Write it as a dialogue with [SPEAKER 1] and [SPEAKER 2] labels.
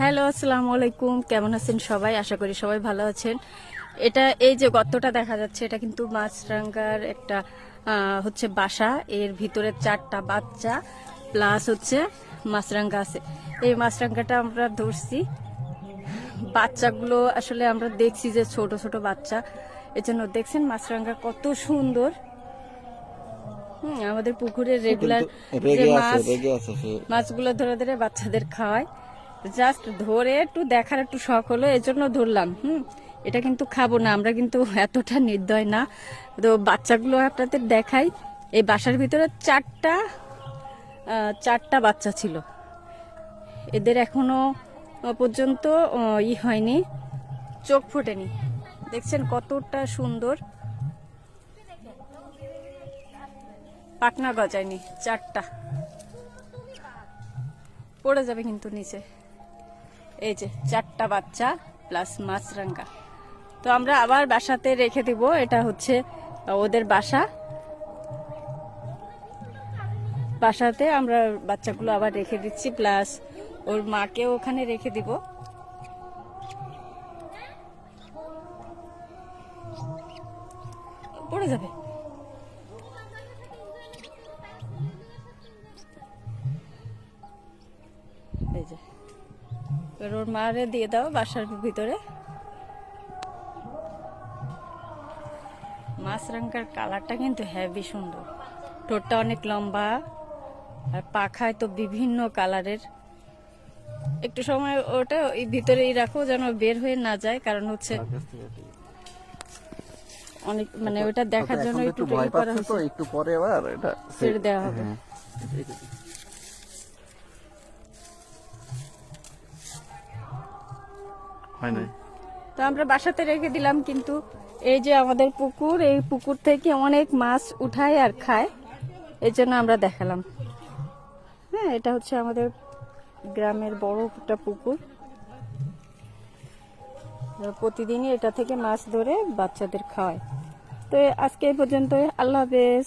[SPEAKER 1] Hello, আসসালামু আলাইকুম। কেমন আছেন সবাই? আশা করি সবাই ভালো আছেন। এটা এই যে গর্তটা দেখা যাচ্ছে, এটা কিন্তু মাছরাঙ্গার একটা হচ্ছে বাসা। এর ভিতরে 4টা বাচ্চা প্লাস হচ্ছে মাছরাঙ্গা আছে। এই মাছরাঙ্গাটা আমরা ধরছি। বাচ্চাগুলো আসলে আমরা দেখছি যে ছোট ছোট বাচ্চা, এজন্য দেখছেন মাছরাঙ্গা কত সুন্দর। আমাদের পুকুরের রেগুলার যে মাছগুলো ধরে ধরে বাচ্চাদের খাওয়ায়, জাস্ট ধরে একটু দেখার একটু শখ হলো, এজন্য ধরলাম। এটা কিন্তু খাবো না, আমরা কিন্তু এতটা নির্দয় না। তো বাচ্চাগুলো আপনাদের দেখাই। এই বাসার ভিতরে চারটা বাচ্চা ছিল। এদের এখনো পর্যন্ত হয়নি, চোখ ফোটেনি। দেখছেন কতটা সুন্দর, পাখনা গজায়নি। 4টা পড়ে যাবে কিন্তু নিচে। এই যে 4টা বাচ্চা প্লাস মাছরাঙ্গা। তো আমরা আবার বাসাতে রেখে দিব। এটা হচ্ছে ওদের বাসাতে আমরা বাচ্চাগুলো আবার রেখে দিচ্ছি, প্লাস ওর মাকে ওখানে রেখে দিব। পড়ে যাবে। এই যে ওর মারে দিয়ে দাও বাসার ভিতরে। মাছরাঙ্গার কালারটা কিন্তু হেভি সুন্দর, ঠোঁটটা অনেক লম্বা আর পাখায় তো বিভিন্ন কালারের। একটু সময় ওটা ওই ভিতরেই রাখো যেন বের হয়ে না যায়, কারণ হচ্ছে অনেক মানে ওটা দেখার জন্য একটু ভয় পাচ্ছে, তো একটু পরে আবার এটা ছেড়ে দেওয়া হবে। তো আমরা বাসাতে রেখে দিলাম, কিন্তু এই যে আমাদের পুকুর, এই পুকুর থেকে অনেক মাছ উঠায় আর খায়, এই জন্য আমরা দেখালাম। হ্যাঁ, এটা হচ্ছে আমাদের গ্রামের বড় একটা পুকুর। প্রতিদিনই এটা থেকে মাছ ধরে বাচ্চাদের খাওয়ায়। তো আজকে এই পর্যন্ত। আল্লাহ হাফেজ।